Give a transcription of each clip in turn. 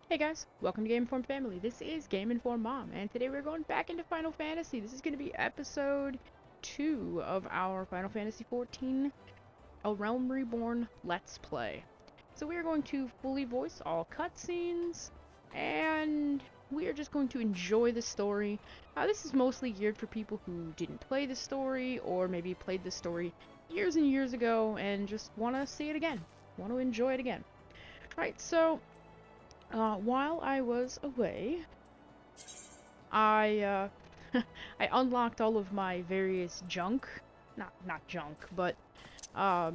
Hey guys, welcome to Game Informed Family. This is Game Informed Mom, and today we're going back into Final Fantasy. This is going to be episode 2 of our Final Fantasy XIV A Realm Reborn Let's Play. So we are going to fully voice all cutscenes, and we are just going to enjoy the story. This is mostly geared for people who didn't play the story, or maybe played the story years and years ago and just want to see it again, want to enjoy it again. Right, so while I was away, I I unlocked all of my various junk. Not junk, but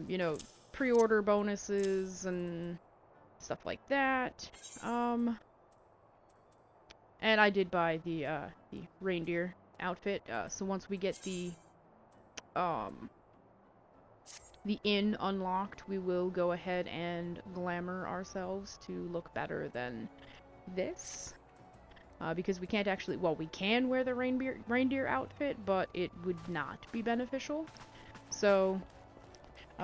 you know, pre-order bonuses and stuff like that. And I did buy the reindeer outfit. So once we get um the inn unlocked, we will go ahead and glamour ourselves to look better than this. Because we can't actually, well, we can wear the reindeer outfit, but it would not be beneficial. So,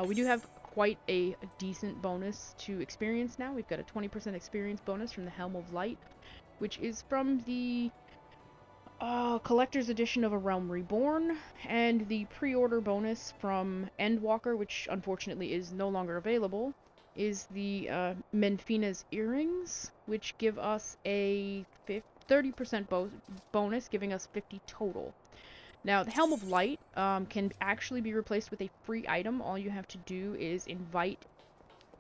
we do have quite a decent bonus to experience now. We've got a 20% experience bonus from the Helm of Light, which is from the collector's edition of A Realm Reborn, and the pre-order bonus from Endwalker, which unfortunately is no longer available, is the Menfina's earrings, which give us a 30% bonus, giving us 50 total. Now, the Helm of Light can actually be replaced with a free item. All you have to do is invite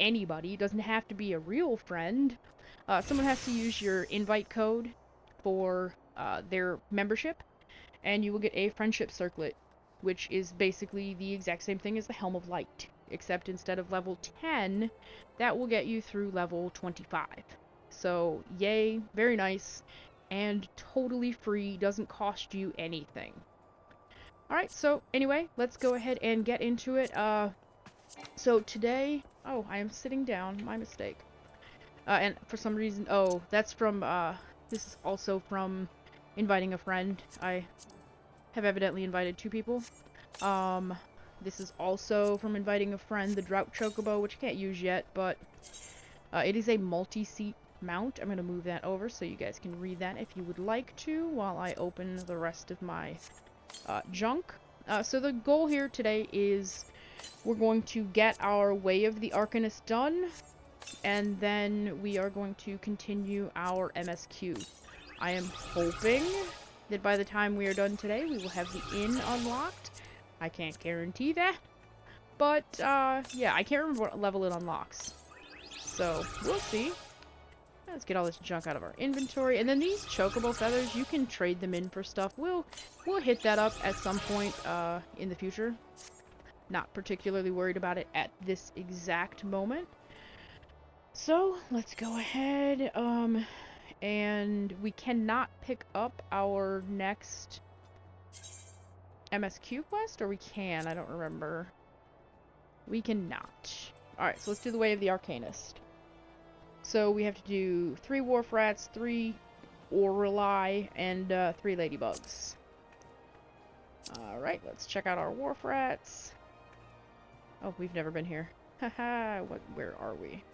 anybody. It doesn't have to be a real friend. Someone has to use your invite code for their membership, and you will get a friendship circlet, which is basically the exact same thing as the Helm of Light, except instead of level 10, that will get you through level 25. So, yay, very nice, and totally free, doesn't cost you anything. Alright, so anyway, let's go ahead and get into it. So today, oh, I am sitting down, my mistake. And for some reason, oh, that's from, this is also from inviting a friend. I have evidently invited 2 people. This is also from inviting a friend, the Drought Chocobo, which I can't use yet, but it is a multi-seat mount. I'm going to move that over so you guys can read that if you would like to, while I open the rest of my junk. So the goal here today is we're going to get our Way of the Arcanist done, and then we are going to continue our MSQ. I am hoping that by the time we are done today, we will have the inn unlocked. I can't guarantee that, but yeah, I can't remember what level it unlocks. So, we'll see. Let's get all this junk out of our inventory. And then these chocobo feathers, you can trade them in for stuff. We'll hit that up at some point in the future. Not particularly worried about it at this exact moment. So, let's go ahead, and we cannot pick up our next MSQ quest, or we can, I don't remember. We cannot. Alright, so let's do the Way of the Arcanist. So we have to do 3 Wharf Rats, 3 Orali, and 3 Ladybugs. Alright, let's check out our Wharf Rats. Oh, we've never been here. Haha, where are we?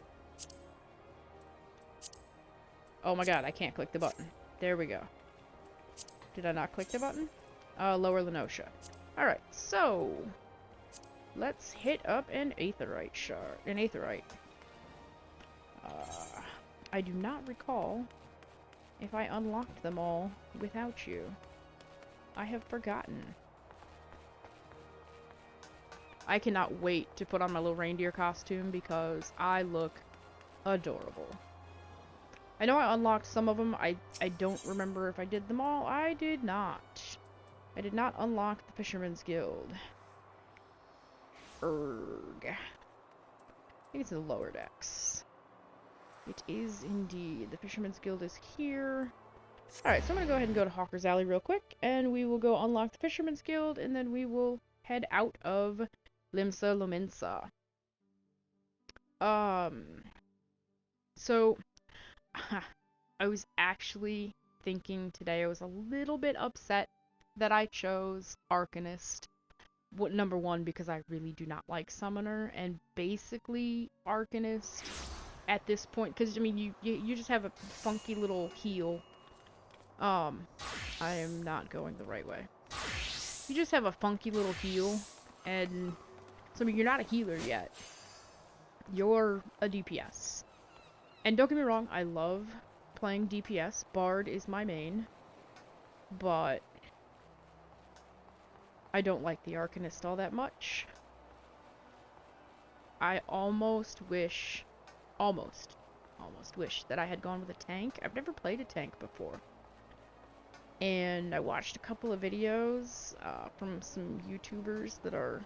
Oh my god, I can't click the button. There we go. Did I not click the button? Lower Lenosha. Alright, so let's hit up an Aetherite shard. An Aetherite. I do not recall if I unlocked them all without you. I have forgotten. I cannot wait to put on my little reindeer costume because I look adorable. I know I unlocked some of them. I don't remember if I did them all. I did not. I did not unlock the Fisherman's Guild. Erg. I think it's in the lower decks. It is indeed. The Fisherman's Guild is here. Alright, so I'm going to go ahead and go to Hawker's Alley real quick, and we will go unlock the Fisherman's Guild, and then we will head out of Limsa Lominsa. So, I was actually thinking today, I was a little bit upset that I chose Arcanist. Number 1, because I really do not like Summoner, and basically Arcanist at this point, because I mean you just have a funky little heal. I am not going the right way. You just have a funky little heal, and so I mean you're not a healer yet. You're a DPS. And don't get me wrong, I love playing DPS. Bard is my main, but I don't like the Arcanist all that much. I almost wish that I had gone with a tank. I've never played a tank before. And I watched a couple of videos from some YouTubers that are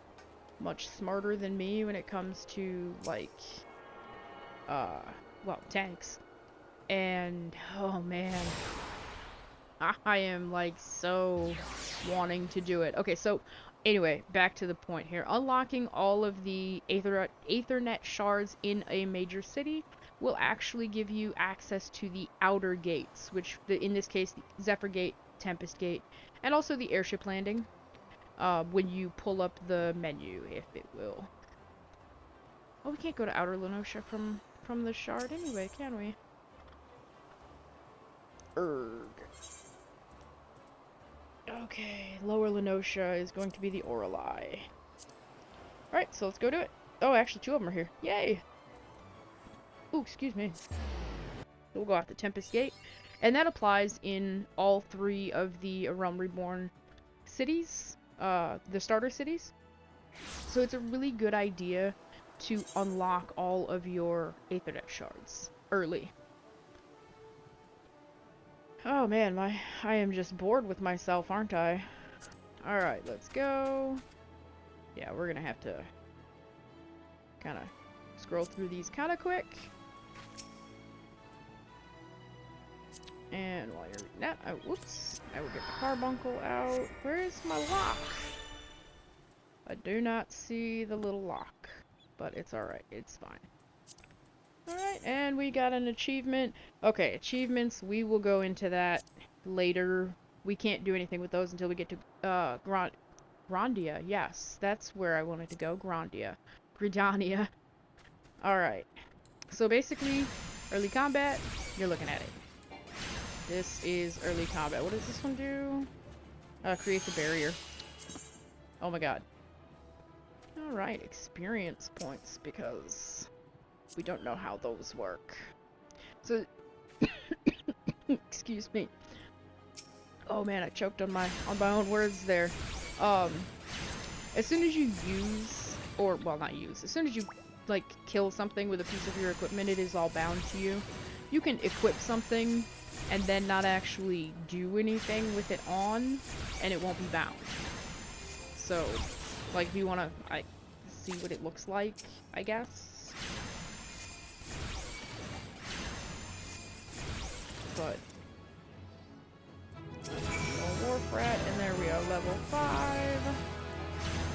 much smarter than me when it comes to, like, well, tanks. And, oh man, I am, like, so wanting to do it. Okay, so, anyway, back to the point here. Unlocking all of the Aethernet shards in a major city will actually give you access to the outer gates, which, in this case, the Zephyr Gate, Tempest Gate, and also the airship landing, when you pull up the menu, if it will. Oh, we can't go to Outer Lenosha from the shard anyway, can we? Erg. Okay, Lower Lenosha is going to be the Orelai. Alright, so let's go do it. Oh, actually, 2 of them are here. Yay! Ooh, excuse me. We'll go out the Tempest Gate. And that applies in all 3 of the Realm Reborn cities, the starter cities. So it's a really good idea to unlock all of your Aethernet shards early. Oh man, I am just bored with myself, aren't I? Alright, let's go. Yeah, we're gonna have to kind of scroll through these kind of quick. And while you're reading that, whoops, I will get the carbuncle out. Where is my lock? I do not see the little lock, but it's alright, it's fine. Alright, and we got an achievement. Okay, achievements, we will go into that later. We can't do anything with those until we get to, Grandia. Yes, that's where I wanted to go, Grandia. Gridania. Alright, so basically, early combat, you're looking at it. This is early combat. What does this one do? Creates a barrier. Oh my god. Alright, experience points, because we don't know how those work. So, excuse me. Oh man, I choked on my own words there. As soon as you use, or, well, not use, as soon as you, like, kill something with a piece of your equipment, it is all bound to you. You can equip something and then not actually do anything with it on, and it won't be bound. So, like, if you want to see what it looks like, I guess. But, Warfrat, and there we are, level 5.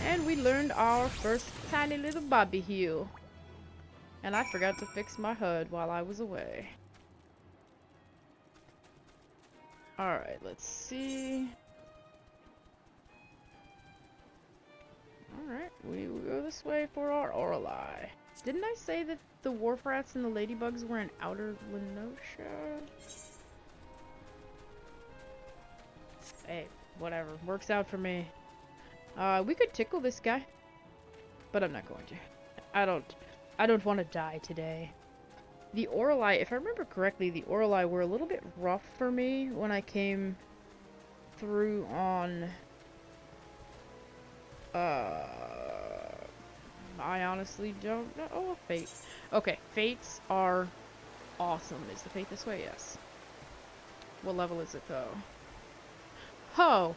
And we learned our first tiny little Bobby heal. And I forgot to fix my HUD while I was away. Alright, let's see. Alright, we will go this way for our Orelai. Didn't I say that the Warfrats and the Ladybugs were in Outer Lenosha? Hey, whatever. Works out for me. We could tickle this guy. But I'm not going to. I don't want to die today. The Orelai, if I remember correctly, the Orelai were a little bit rough for me when I came through on... I honestly don't know. Oh, Fate. Okay, Fates are awesome. Is the Fate this way? Yes. What level is it, though? Oh!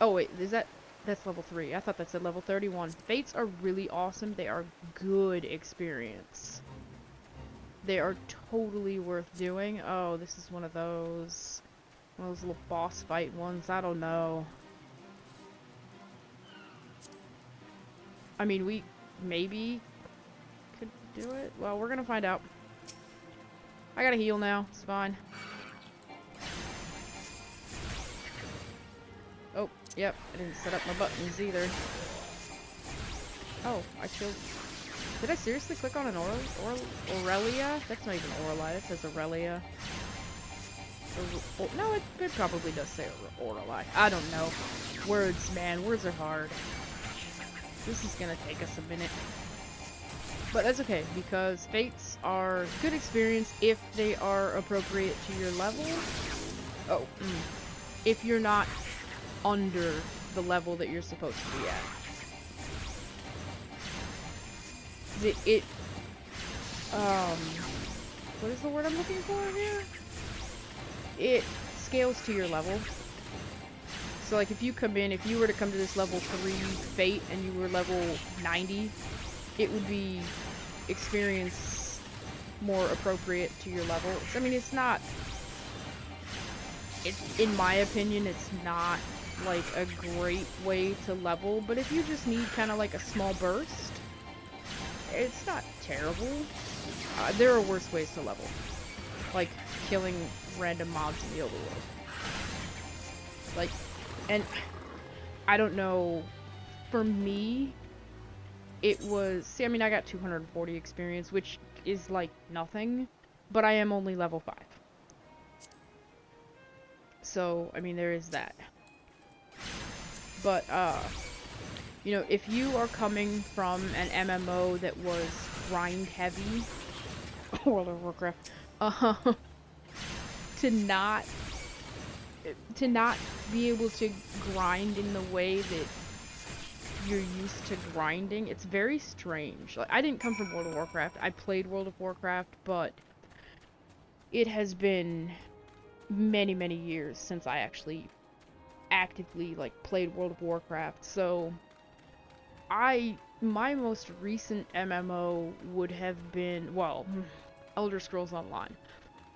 Oh, wait, is that... That's level 3. I thought that said level 31. Fates are really awesome. They are good experience. They are totally worth doing. Oh, this is one of those little boss fight ones. I don't know. I mean, we maybe could do it. Well, we're gonna find out. I gotta heal now. It's fine. Oh, yep. I didn't set up my buttons either. Oh, I killed. Did I seriously click on an Aurelia? That's not even Aurelia, it says Aurelia. No, it probably does say Aurelia. I don't know. Words, man, words are hard. This is gonna take us a minute. But that's okay, because fates are good experience if they are appropriate to your level. Oh, if you're not under the level that you're supposed to be at. What is the word I'm looking for here? It scales to your level. So like if you were to come to this level 3 fate and you were level 90, it would be experience more appropriate to your level. I mean, in my opinion, it's not like a great way to level, but if you just need kind of like a small burst, it's not terrible. There are worse ways to level, like killing random mobs in the overworld. Like, and I don't know, for me, it was, see, I mean, I got 240 experience, which is like nothing, but I am only level 5. So, I mean, there is that. But, you know, if you are coming from an MMO that was grind heavy, World of Warcraft, to not be able to grind in the way that you're used to grinding, it's very strange. Like, I didn't come from World of Warcraft. I played World of Warcraft, but it has been many, many years since I actually actively, like, played World of Warcraft. So, my most recent MMO would have been, well, Elder Scrolls Online.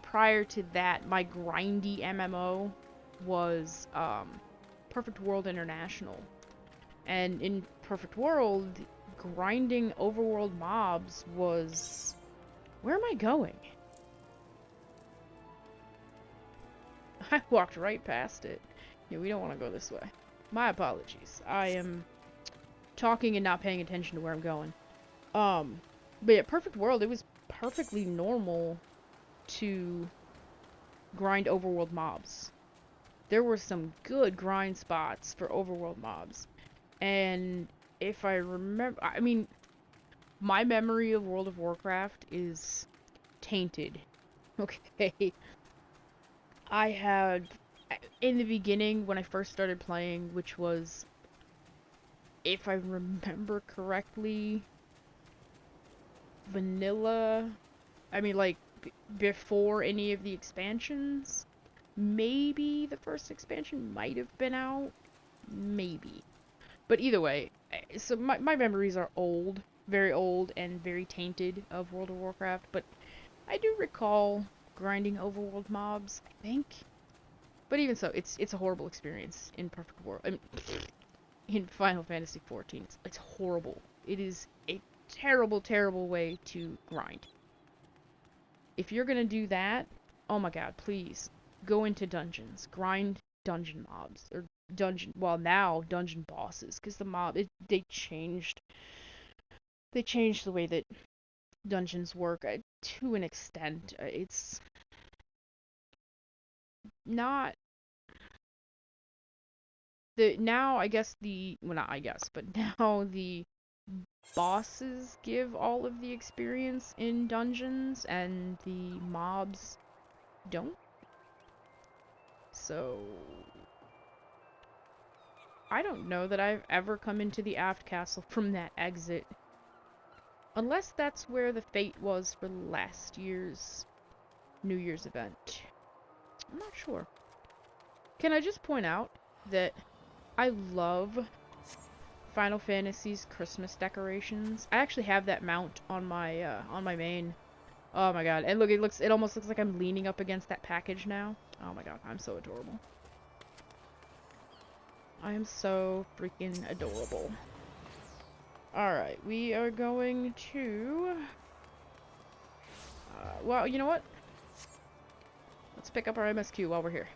Prior to that, my grindy MMO was, Perfect World International. And in Perfect World, grinding overworld mobs was... Where am I going? I walked right past it. Yeah, we don't want to go this way. My apologies. I am talking and not paying attention to where I'm going. But yeah, Perfect World, it was perfectly normal to grind overworld mobs. There were some good grind spots for overworld mobs. And if I remember, I mean, my memory of World of Warcraft is tainted. Okay. I had, in the beginning, when I first started playing, which was, if I remember correctly, vanilla, I mean, like, before any of the expansions. Maybe the first expansion might have been out. Maybe. But either way, so my memories are old, very old, and very tainted of World of Warcraft, but I do recall grinding overworld mobs, I think. But even so, it's a horrible experience in Perfect World. I mean, in Final Fantasy XIV, it's horrible. It is a terrible, terrible way to grind. If you're gonna do that, oh my god, please, go into dungeons. Grind dungeon mobs. Or now dungeon bosses. Because they changed the way that dungeons work to an extent. It's not... Now, I guess well, not I guess, but now the bosses give all of the experience in dungeons, and the mobs don't. So, I don't know that I've ever come into the Aft Castle from that exit. Unless that's where the fate was for last year's New Year's event. I'm not sure. Can I just point out that I love Final Fantasy's Christmas decorations. I actually have that mount on my main. Oh my god. And look, it almost looks like I'm leaning up against that package now. Oh my god, I'm so adorable. I am so freaking adorable. Alright, we are going to... well, you know what? Let's pick up our MSQ while we're here.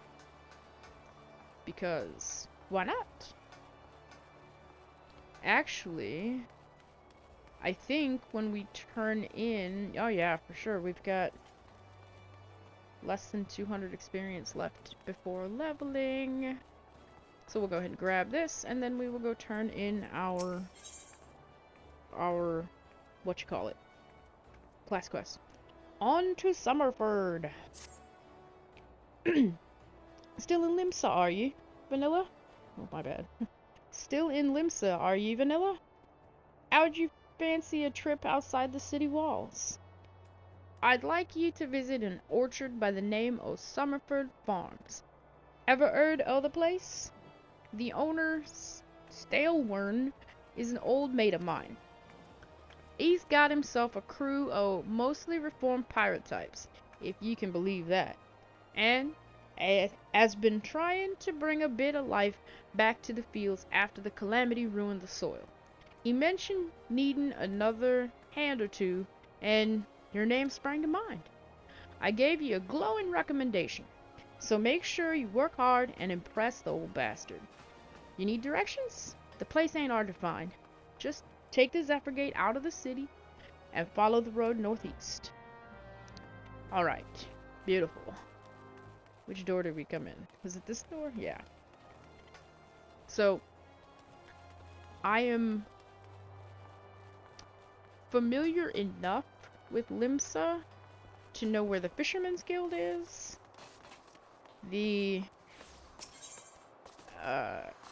Because, why not? Actually, I think when we turn in... Oh yeah, for sure. We've got less than 200 experience left before leveling. So we'll go ahead and grab this, and then we will go turn in our class quest. On to Summerford. Still in Limsa, are you, Vanilla? Oh, my bad. Still in Limsa, are you, Vanilla? How'd you fancy a trip outside the city walls? I'd like you to visit an orchard by the name of Summerford Farms. Ever heard of the place? The owner, Stalewern, is an old mate of mine. He's got himself a crew of mostly reformed pirate types, if you can believe that, and has been trying to bring a bit of life back to the fields after the calamity ruined the soil. He mentioned needing another hand or two, and your name sprang to mind. I gave you a glowing recommendation, so make sure you work hard and impress the old bastard. You need directions? The place ain't hard to find. Just take the Zephyr Gate out of the city and follow the road northeast. Alright. Beautiful. Which door did we come in? Was it this door? Yeah. So, I am familiar enough with Limsa to know where the Fisherman's Guild is. The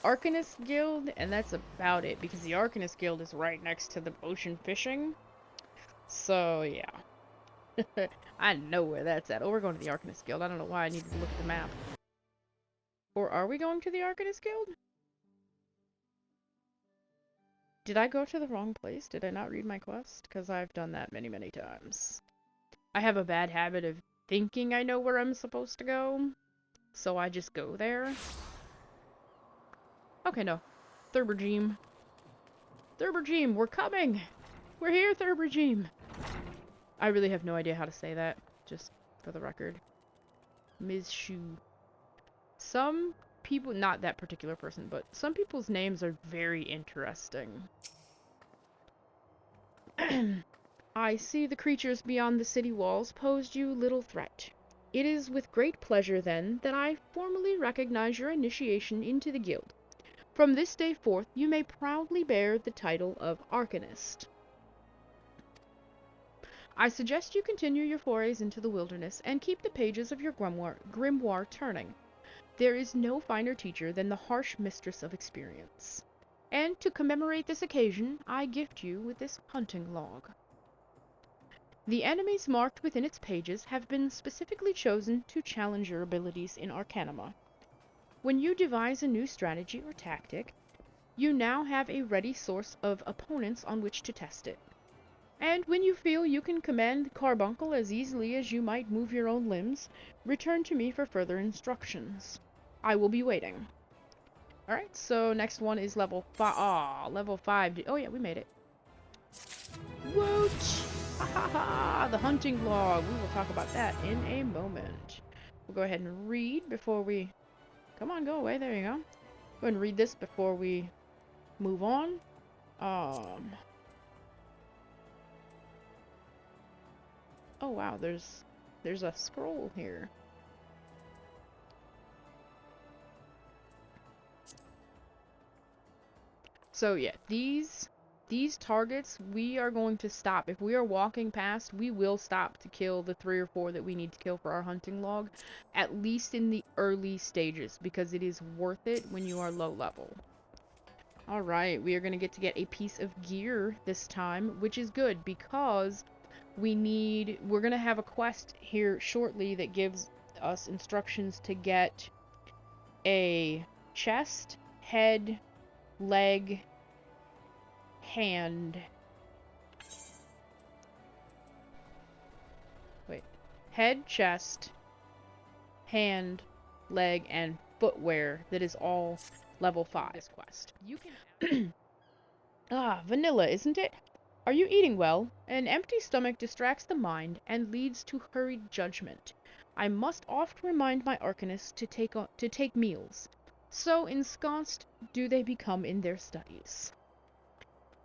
Arcanist Guild, and that's about it, because the Arcanist Guild is right next to the ocean fishing. So, yeah. I know where that's at. Oh, we're going to the Arcanist Guild. I don't know why I needed to look at the map. Or are we going to the Arcanist Guild? Did I go to the wrong place? Did I not read my quest? Because I've done that many, many times. I have a bad habit of thinking I know where I'm supposed to go, so I just go there. Okay, no. Thurbergeme. Thurbergeme, we're coming! We're here, Thurbergeme! I really have no idea how to say that, just for the record. Ms. Shu. Some people, not that particular person, but some people's names are very interesting. I see the creatures beyond the city walls posed you little threat. It is with great pleasure, then, that I formally recognize your initiation into the guild. From this day forth, you may proudly bear the title of Arcanist. I suggest you continue your forays into the wilderness and keep the pages of your grimoire turning. There is no finer teacher than the harsh mistress of experience. And to commemorate this occasion, I gift you with this hunting log. The enemies marked within its pages have been specifically chosen to challenge your abilities in Arcanima. When you devise a new strategy or tactic, you now have a ready source of opponents on which to test it. And when you feel you can command the carbuncle as easily as you might move your own limbs, return to me for further instructions. I will be waiting. Alright, so next one is level 5. Aw, level 5. Oh yeah, we made it. Woot! Ha ha ha! The hunting log. We will talk about that in a moment. We'll go ahead and read before we... Come on, go away. There you go. Go ahead and read this before we move on. Oh wow, there's a scroll here. So yeah, these targets we are going to stop. If we are walking past, we will stop to kill the 3 or 4 that we need to kill for our hunting log, at least in the early stages, because it is worth it when you are low level. Alright, we are going to get a piece of gear this time, which is good because we're going to have a quest here shortly that gives us instructions to get a chest, head, leg, hand. Wait. Head, chest, hand, leg, and footwear that is all level 5 this quest. You can Ah, vanilla, isn't it? Are you eating well? An empty stomach distracts the mind and leads to hurried judgment. I must oft remind my Arcanists to take meals. So ensconced do they become in their studies.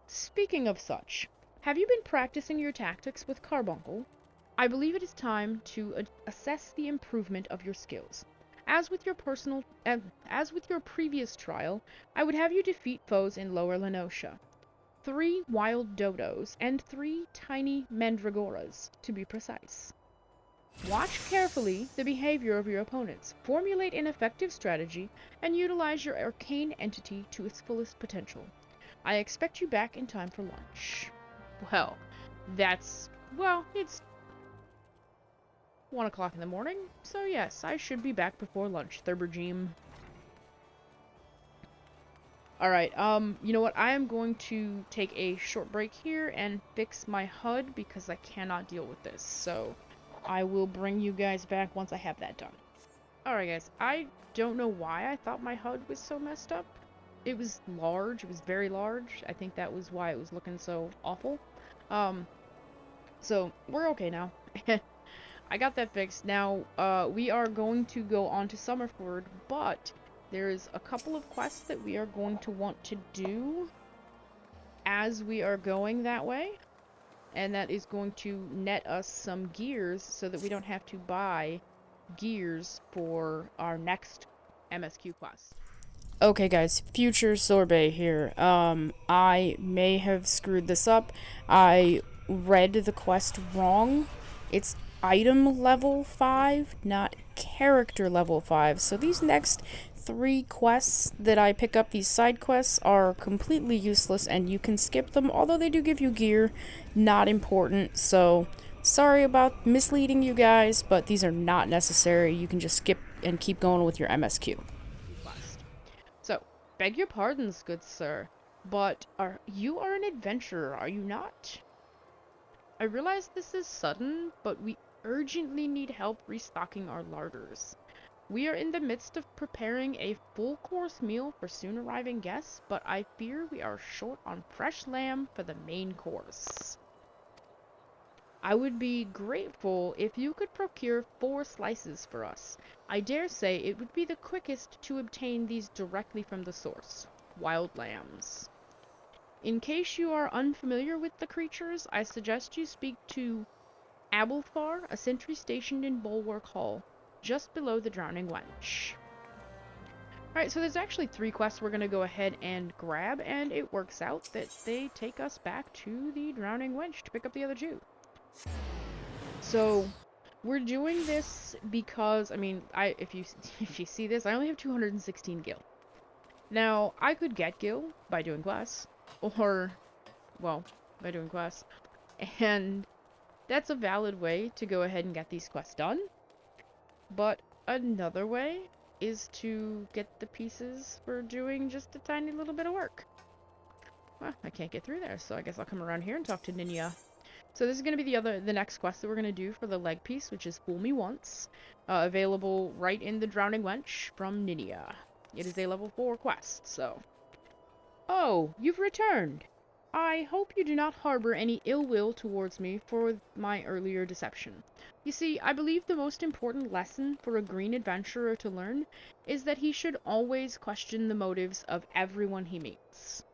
Speaking of such, Have you been practicing your tactics with Carbuncle? I believe it is time to assess the improvement of your skills. As with your previous trial, I would have you defeat foes in Lower Lenosha. 3 wild dodos and 3 tiny mandragoras, to be precise. Watch carefully the behavior of your opponents, formulate an effective strategy, and utilize your arcane entity to its fullest potential. I expect you back in time for lunch. Well, it's 1 o'clock in the morning, so yes, I should be back before lunch, Thurbergeme. Alright, you know what, I am going to take a short break here and fix my HUD because I cannot deal with this, so I will bring you guys back once I have that done. Alright guys, I don't know why I thought my HUD was so messed up. It was large, it was very large. I think that was why it was looking so awful. So, we're okay now. I got that fixed. Now, we are going to go on to Summerford, but there's a couple of quests that we are going to want to do as we are going that way. And that is going to net us some gears so that we don't have to buy gears for our next MSQ quest. Okay guys, future sorbet here. I may have screwed this up. I read the quest wrong. It's item level 5, not character level 5. So these next 3 quests that I pick up, these side quests, are completely useless and you can skip them, although they do give you gear. Not important, so sorry about misleading you guys, but these are not necessary. You can just skip and keep going with your MSQ. So, beg your pardons, good sir, but you are an adventurer, are you not? I realize this is sudden, but we urgently need help restocking our larders. We are in the midst of preparing a full-course meal for soon-arriving guests, but I fear we are short on fresh lamb for the main course. I would be grateful if you could procure 4 slices for us. I dare say it would be the quickest to obtain these directly from the source. Wild lambs. In case you are unfamiliar with the creatures, I suggest you speak to Abelfar, a sentry stationed in Bulwark Hall, just below the Drowning Wench. Alright, so there's actually 3 quests we're going to go ahead and grab, and it works out that they take us back to the Drowning Wench to pick up the other 2. So, we're doing this because, I mean, if you see this, I only have 216 gil. Now, I could get gil by doing quests, or, well, by doing quests, and that's a valid way to go ahead and get these quests done. But another way is to get the pieces for doing just a tiny little bit of work. Well, I can't get through there, so I guess I'll come around here and talk to Ninya. So this is going to be the next quest that we're going to do for the leg piece, which is Fool Me Once. Available right in the Drowning Wench from Ninya. It is a level 4 quest, so... Oh, you've returned! I hope you do not harbor any ill will towards me for my earlier deception. You see, I believe the most important lesson for a green adventurer to learn is that he should always question the motives of everyone he meets.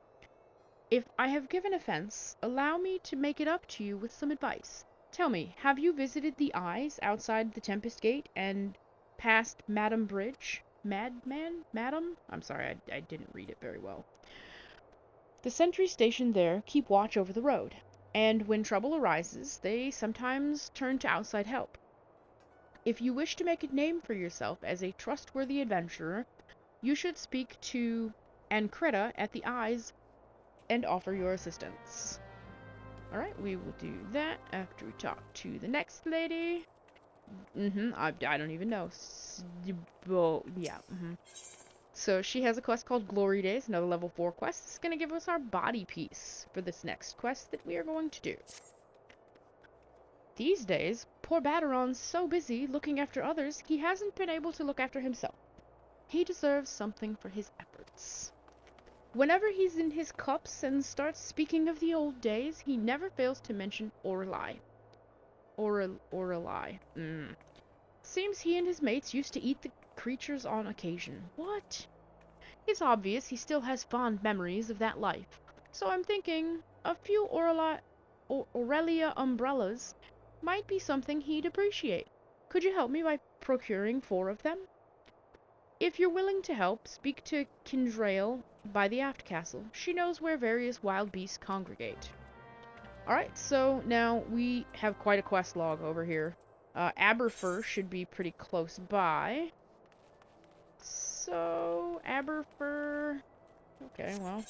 If I have given offense, allow me to make it up to you with some advice. Tell me, have you visited the Eyes outside the Tempest Gate and past Madam Bridge? Madam? I'm sorry, I didn't read it very well. The sentries stationed there keep watch over the road, and when trouble arises, they sometimes turn to outside help. If you wish to make a name for yourself as a trustworthy adventurer, you should speak to Ancreta at the Eyes and offer your assistance. Alright, we will do that after we talk to the next lady. I don't even know. Yeah, So she has a quest called Glory Days, another level 4 quest. It's going to give us our body piece for this next quest that we are going to do. These days, poor Baderon's so busy looking after others, he hasn't been able to look after himself. He deserves something for his efforts. Whenever he's in his cups and starts speaking of the old days, he never fails to mention Orelai. Orelai. Seems he and his mates used to eat the creatures on occasion. What? It's obvious he still has fond memories of that life. So I'm thinking a few Orelai Aurelia umbrellas might be something he'd appreciate. Could you help me by procuring 4 of them? If you're willing to help, speak to Kindrail by the aft castle. She knows where various wild beasts congregate. Alright, so now we have quite a quest log over here. Aberfur should be pretty close by. So, Aberfur... Okay, well...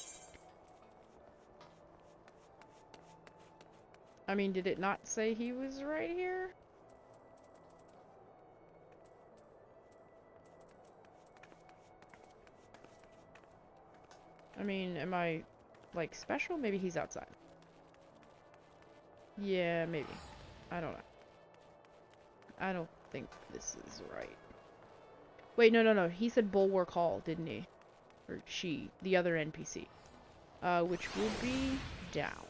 I mean, did it not say he was right here? I mean, am I, like, special? Maybe he's outside. Yeah, maybe. I don't know. I don't think this is right. Wait, no. He said Bulwark Hall, didn't he? Or she, the other NPC. Which will be down.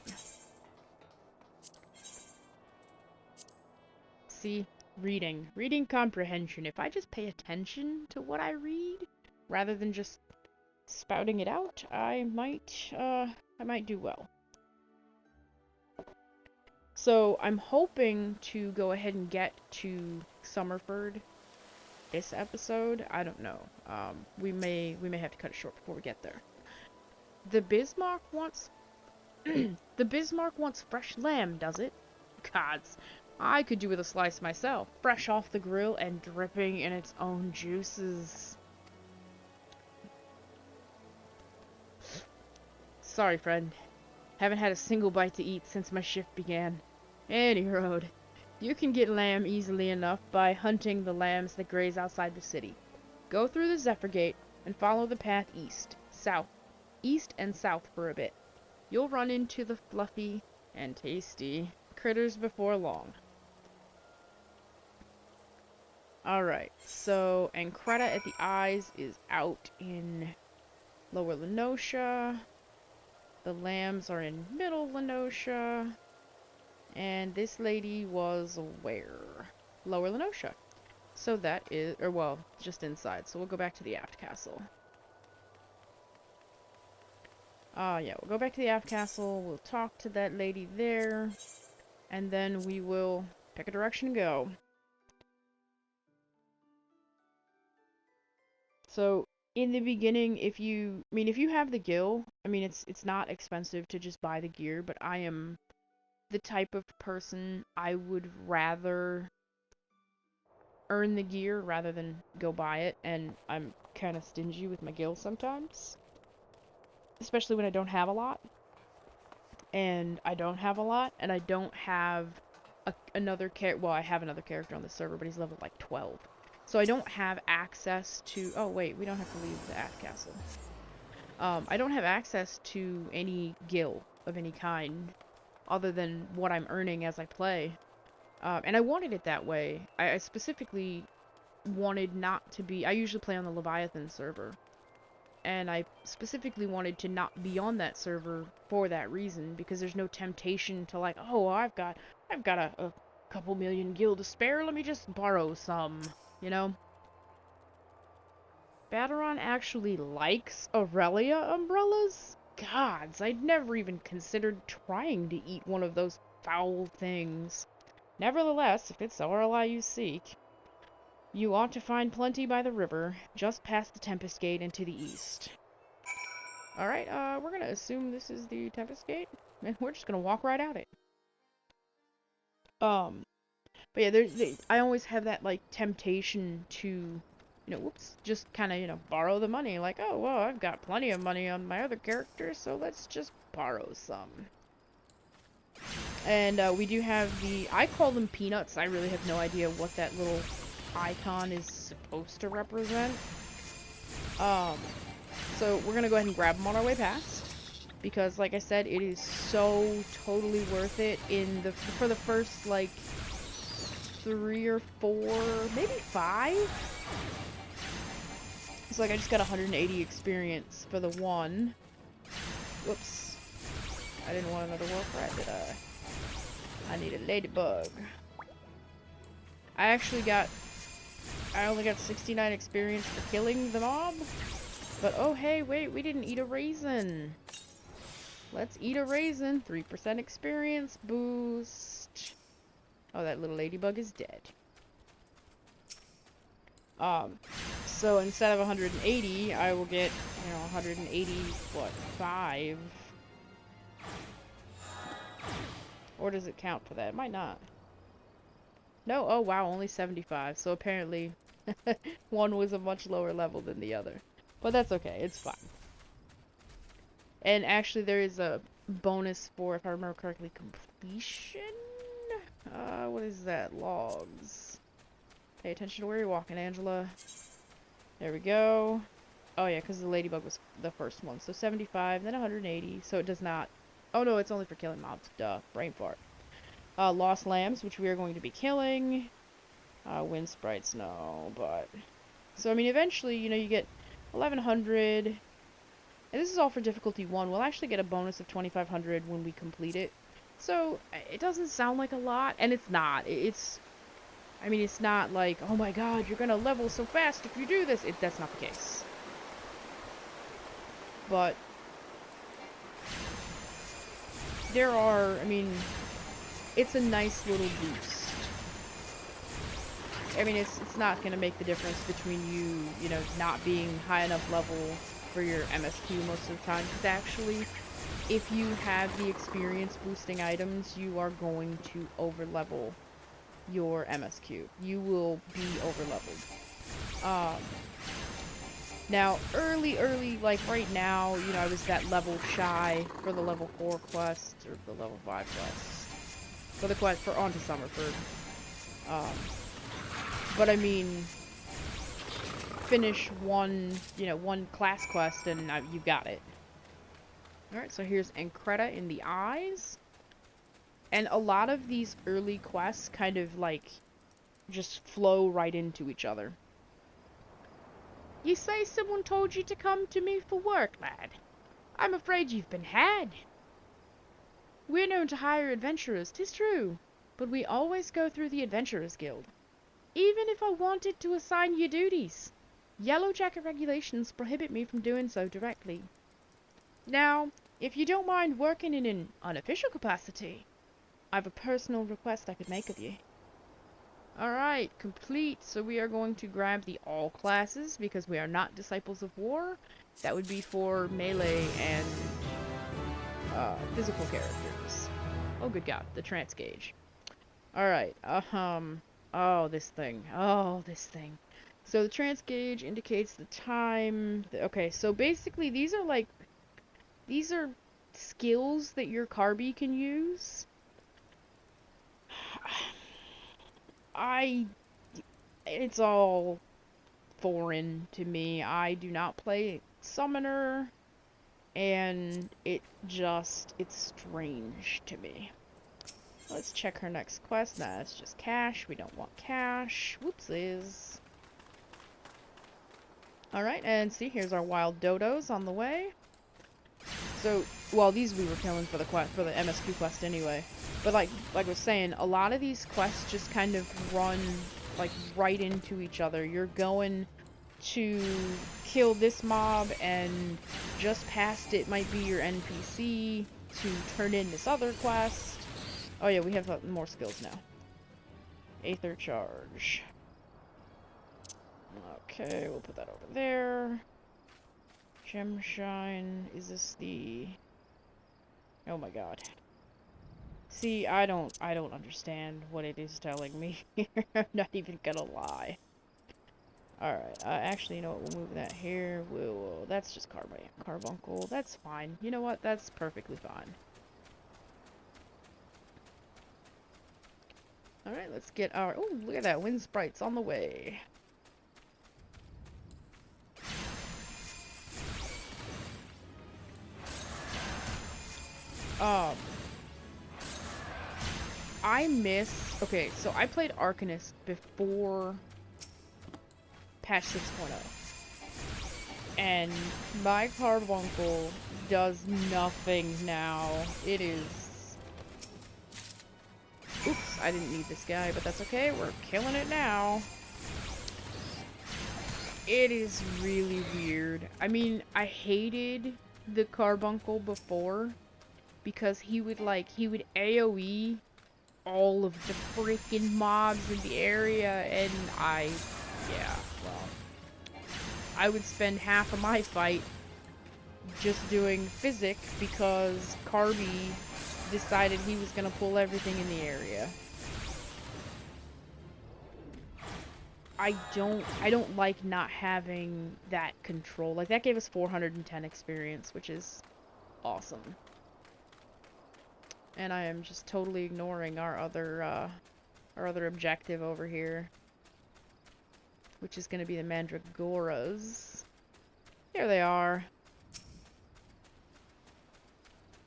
See? Reading. Reading comprehension. If I just pay attention to what I read, rather than just spouting it out, I might do well. So, I'm hoping to go ahead and get to Summerford this episode. I don't know. We may have to cut it short before we get there. The Bismarck wants... the Bismarck wants fresh lamb, does it? Gods, I could do with a slice myself, fresh off the grill and dripping in its own juices. Sorry, friend. Haven't had a single bite to eat since my shift began. Any road. You can get lamb easily enough by hunting the lambs that graze outside the city. Go through the Zephyr Gate and follow the path east and south for a bit. You'll run into the fluffy and tasty critters before long. Alright, so Ancreta at the Eyes is out in Lower Lenosha. The lambs are in Middle Lenosha. And this lady was where? Lower Lenosha. So that is, or well, just inside. So we'll go back to the aft castle. Yeah, we'll go back to the aft castle. We'll talk to that lady there. And then we will pick a direction to go. So, in the beginning, if you have the gil, I mean, it's not expensive to just buy the gear, but I am the type of person I would rather earn the gear rather than go buy it, and I'm kind of stingy with my gil sometimes. Especially when I don't have a lot. And I don't have another character, well, I have another character on the server, but he's level like 12. So I don't have access to... Oh, wait, we don't have to leave the aft castle. I don't have access to any gil of any kind, other than what I'm earning as I play. And I wanted it that way. I specifically wanted not to be... I usually play on the Leviathan server. And I specifically wanted to not be on that server for that reason, because there's no temptation to like, oh, I've got a couple million gil to spare, let me just borrow some. You know? Baderon actually likes Aurelia umbrellas? Gods, I'd never even considered trying to eat one of those foul things. Nevertheless, if it's Aurelia you seek, you ought to find plenty by the river, just past the Tempest Gate and to the east. Alright, we're gonna assume this is the Tempest Gate, and we're just gonna walk right at it. But yeah, I always have that, like, temptation to, you know, whoops, just kind of, you know, borrow the money. Like, oh, well, I've got plenty of money on my other character, so let's just borrow some. And, we do have I call them peanuts. I really have no idea what that little icon is supposed to represent. So we're gonna go ahead and grab them on our way past. Because, like I said, it is so totally worth it for the first, like, 3 or 4, maybe 5. It's like I just got 180 experience for the one. Whoops. I didn't want another wolf rat, did I? I need a ladybug. I only got 69 experience for killing the mob. But oh hey, wait, we didn't eat a raisin. Let's eat a raisin. 3% experience boost. Oh, that little ladybug is dead. So instead of 180, I will get, 180, what, 5? Or does it count for that? It might not. No, oh wow, only 75. So apparently, one was a much lower level than the other. But that's okay, it's fine. And actually, there is a bonus for, if I remember correctly, completion? What is that? Logs. Pay attention to where you're walking, Angela. There we go. Oh yeah, because the ladybug was the first one. So 75, then 180. So it does not... Oh no, it's only for killing mobs. Duh. Brain fart. Lost lambs, which we are going to be killing. Wind sprites, no, but... So, I mean, eventually, you get 1100. And this is all for difficulty 1. We'll actually get a bonus of 2500 when we complete it. So, it doesn't sound like a lot, and it's not. I mean, it's not like, oh my god, you're gonna level so fast if you do this. That's not the case. But there are, I mean, it's a nice little boost. I mean, it's not gonna make the difference between you not being high enough level for your MSQ most of the time, because actually, if you have the experience boosting items, you are going to overlevel your MSQ. You will be overleveled. Now, early, like right now, I was that level shy for the level 4 quest, or the level 5 quest. For the quest for onto Summerford. But I mean, finish one class quest and you've got it. Alright, so here's Encreta in the eyes. And a lot of these early quests kind of, like, just flow right into each other. You say someone told you to come to me for work, lad. I'm afraid you've been had. We're known to hire adventurers, 'tis true, but we always go through the Adventurers Guild. Even if I wanted to assign you duties, Yellow Jacket regulations prohibit me from doing so directly. Now, if you don't mind working in an unofficial capacity, I have a personal request I could make of you. Alright, complete. So we are going to grab the all classes, because we are not Disciples of War. That would be for melee and physical characters. Oh good god, the trance gauge. Alright, oh this thing. So the trance gauge indicates the time. Okay, so basically these are skills that your Carby can use. It's all foreign to me. I do not play Summoner, and it's strange to me. Let's check her next quest. Nah, it's just cash. We don't want cash. Whoopsies. Alright, and see, here's our wild dodos on the way. So, well, these we were killing for the MSQ quest anyway. But like I was saying, a lot of these quests just kind of run like right into each other. You're going to kill this mob, and just past it might be your NPC to turn in this other quest. Oh yeah, we have more skills now. Aether charge. Okay, we'll put that over there. Gem shine. Is this the... Oh my god. See, I don't understand what it is telling me here. I'm not even gonna lie. Alright, actually, you know what, we'll move that here. That's just carbuncle. That's fine. You know what, that's perfectly fine. Alright, let's get our... Oh, look at that, wind sprites on the way. Okay, so I played Arcanist before patch 6.0. And my carbuncle does nothing now. It is... Oops, I didn't need this guy, but that's okay. We're killing it now. It is really weird. I mean, I hated the carbuncle before, because he would AoE all of the freaking mobs in the area, and yeah, well, I would spend half of my fight just doing physic because Carby decided he was gonna pull everything in the area. I don't like not having that control. Like, that gave us 410 experience, which is awesome. And I am just totally ignoring our other objective over here, which is going to be the Mandragoras. Here they are.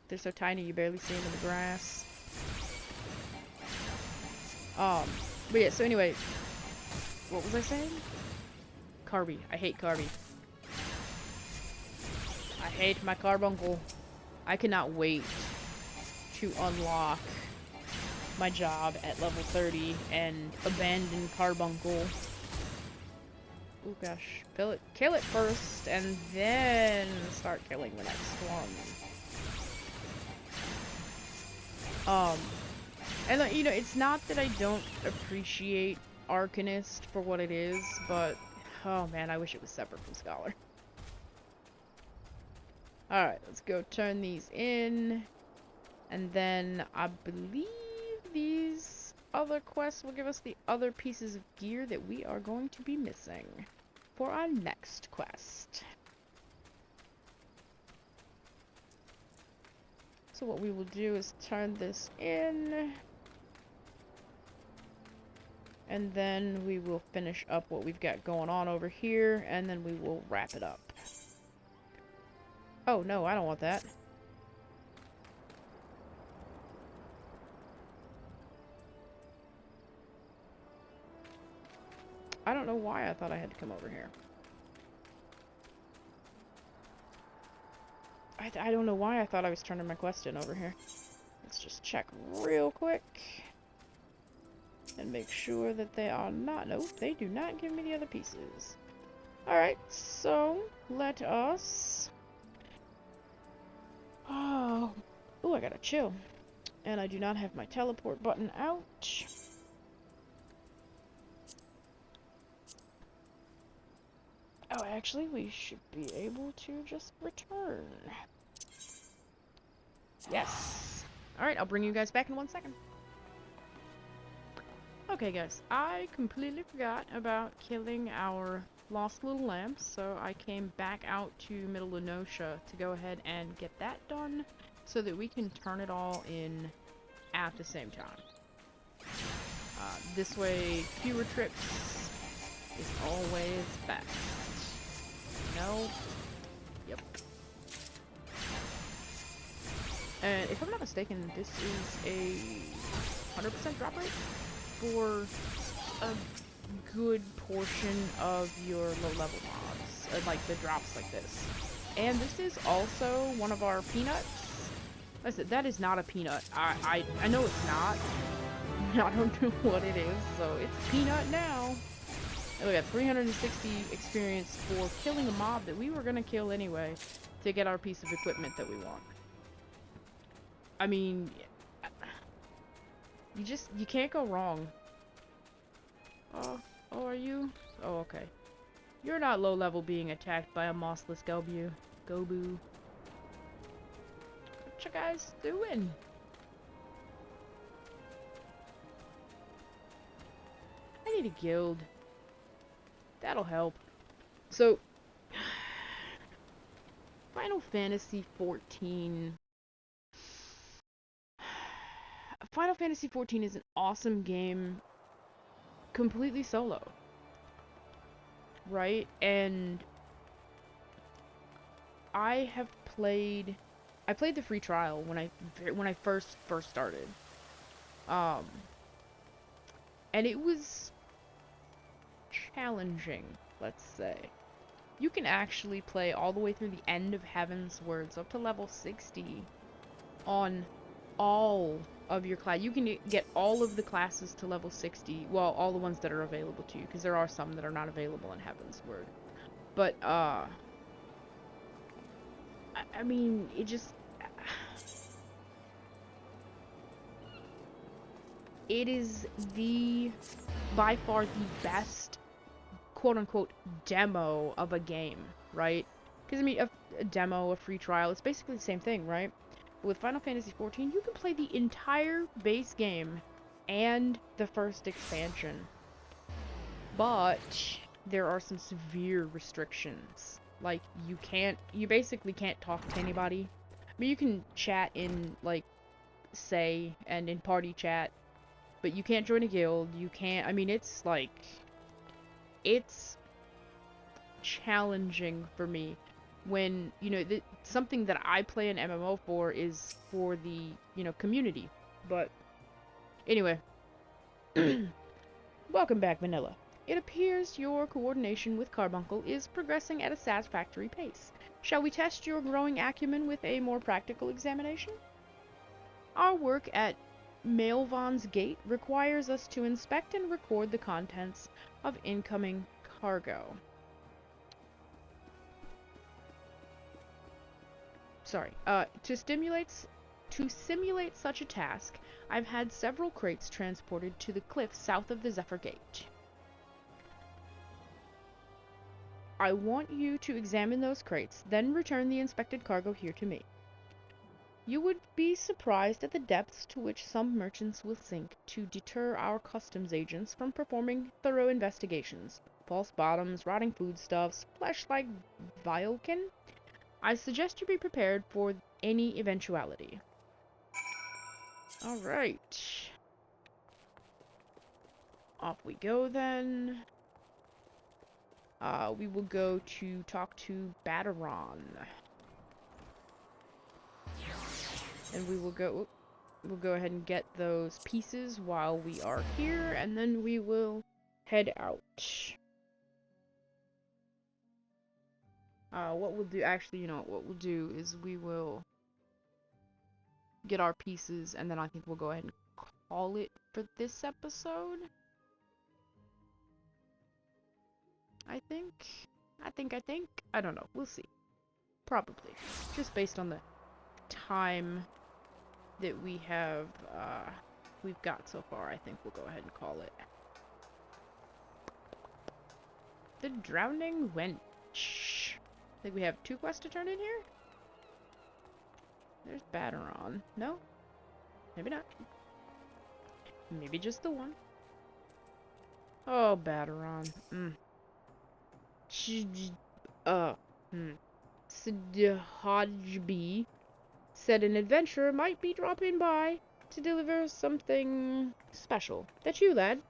They're so tiny you barely see them in the grass. But yeah, so anyway, what was I saying? Carby. I hate Carby. I hate my carbuncle. I cannot wait to unlock my job at level 30 and abandon carbuncle. Oh gosh. Kill it first, and then start killing the next one. And you know, it's not that I don't appreciate Arcanist for what it is, but oh man, I wish it was separate from Scholar. Alright, let's go turn these in. And then I believe these other quests will give us the other pieces of gear that we are going to be missing for our next quest. So what we will do is turn this in, and then we will finish up what we've got going on over here, and then we will wrap it up. Oh no, I don't want that. I don't know why I thought I had to come over here. I don't know why I thought I was turning my quest in over here. Let's just check real quick. And make sure that they are not... Nope, they do not give me the other pieces. Alright, so let us... Oh, I gotta chill. And I do not have my teleport button out. Oh, actually, we should be able to just return. Yes. Alright, I'll bring you guys back in 1 second. Okay, guys, I completely forgot about killing our lost little lamp, so I came back out to Middle Lenosha to go ahead and get that done so that we can turn it all in at the same time. This way, fewer trips is always best. No. Yep. And if I'm not mistaken, this is a 100% drop rate for a good portion of your low-level mobs, like the drops like this. And this is also one of our peanuts. I said that is not a peanut. I know it's not. I don't know what it is, so it's peanut now. And we got 360 experience for killing a mob that we were gonna kill anyway to get our piece of equipment that we want. I mean, you can't go wrong. Oh, are you? Oh, okay. You're not low level being attacked by a mossless Gobu. What you guys doing? I need a guild. That'll help. So, Final Fantasy XIV. Final Fantasy XIV is an awesome game, completely solo, right? And I played the free trial when I first started, and it was challenging, let's say. You can actually play all the way through the end of Heaven's Words up to level 60 on all of your class. You can get all of the classes to level 60, well, all the ones that are available to you, because there are some that are not available in Heaven's Word. But, I mean, it just... it is by far the best, quote-unquote, demo of a game, right? Because, I mean, a demo, a free trial, it's basically the same thing, right? With Final Fantasy XIV, you can play the entire base game and the first expansion. But there are some severe restrictions. Like, you basically can't talk to anybody. I mean, you can chat in, like, say, and in party chat, but you can't join a guild, you can't, I mean, it's, like, it's challenging for me when, you know, something that I play an MMO for is for the, you know, community. But, anyway. Welcome back, Vanilla. It appears your coordination with Carbuncle is progressing at a satisfactory pace. Shall we test your growing acumen with a more practical examination? Our work at Maelvon's Gate requires us to inspect and record the contents of incoming cargo. Sorry. To simulate such a task, I've had several crates transported to the cliff south of the Zephyr Gate. I want you to examine those crates, then return the inspected cargo here to me. You would be surprised at the depths to which some merchants will sink to deter our customs agents from performing thorough investigations. False bottoms, rotting foodstuffs, flesh like Violkin. I suggest you be prepared for any eventuality. Alright. Off we go then. We will go to talk to Baderon. And we'll go ahead and get those pieces while we are here, and then we will head out. What we'll do, actually, you know, what we'll do is we will get our pieces, and then I think we'll go ahead and call it for this episode. I think. I don't know. We'll see. Probably. Just based on the time that we've got so far, I think we'll go ahead and call it. The Drowning Wench. I think we have 2 quests to turn in here? There's Baderon. No? Maybe not. Maybe just the one. Oh, Baderon. Sidhajbi said an adventurer might be dropping by to deliver something special. That you, lad?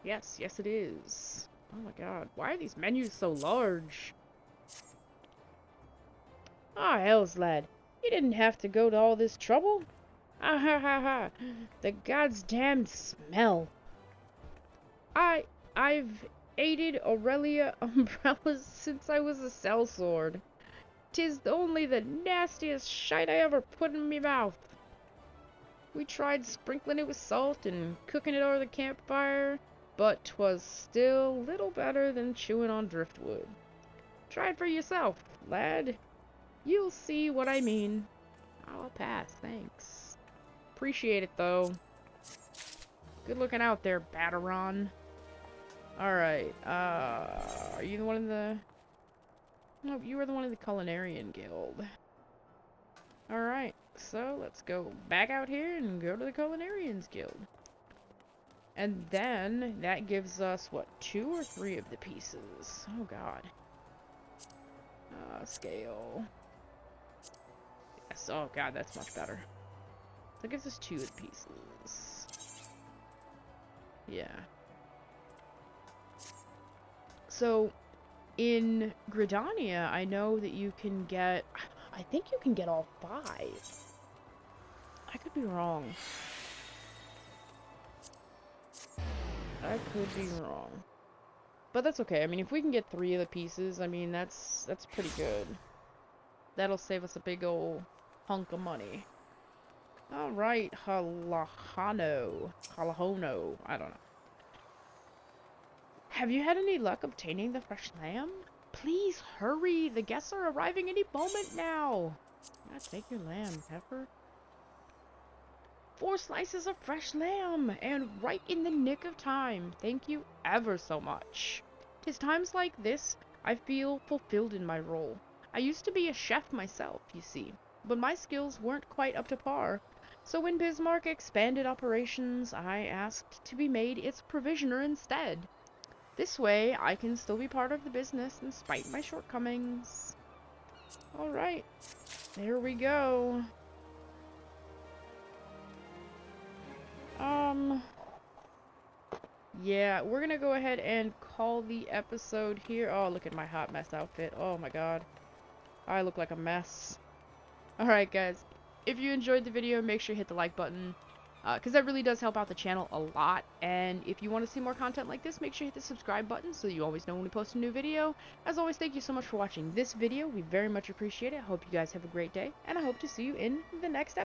Yes, it is. Oh my god, why are these menus so large? Ah, hells, lad. You didn't have to go to all this trouble. Ah ha ha ha. The god's damned smell. I've aided Aurelia umbrellas since I was a sellsword. 'Tis only the nastiest shite I ever put in me mouth. We tried sprinkling it with salt and cooking it over the campfire, but 'twas still little better than chewing on driftwood. Try it for yourself, lad. You'll see what I mean. I'll pass, thanks. Appreciate it, though. Good looking out there, Baderon. Alright, are you the one in the... No, you were the one in the Culinarian Guild. Alright, so let's go back out here and go to the Culinarians Guild. And then, that gives us, what, 2 or 3 of the pieces? Oh god. Scale. Yes, oh god, that's much better. That gives us 2 of the pieces. Yeah. So, in Gridania, I know that you can get... I think you can get all 5. I could be wrong. I could be wrong. But that's okay. I mean, if we can get 3 of the pieces, I mean, that's pretty good. That'll save us a big old hunk of money. Alright, Halahono, I don't know. Have you had any luck obtaining the fresh lamb? Please hurry, the guests are arriving any moment now. Yeah, take your lamb, Pepper. 4 slices of fresh lamb, and right in the nick of time. Thank you ever so much. 'Tis times like this I feel fulfilled in my role. I used to be a chef myself, you see, but my skills weren't quite up to par. So when Bismarck expanded operations, I asked to be made its provisioner instead. This way, I can still be part of the business in spite of my shortcomings. Alright, there we go. Yeah, we're gonna go ahead and call the episode here. Oh, look at my hot mess outfit. Oh my god. I look like a mess. Alright guys, if you enjoyed the video, make sure you hit the like button, because that really does help out the channel a lot. And if you want to see more content like this, make sure you hit the subscribe button so you always know when we post a new video. As always, thank you so much for watching this video. We very much appreciate it. I hope you guys have a great day, and I hope to see you in the next episode.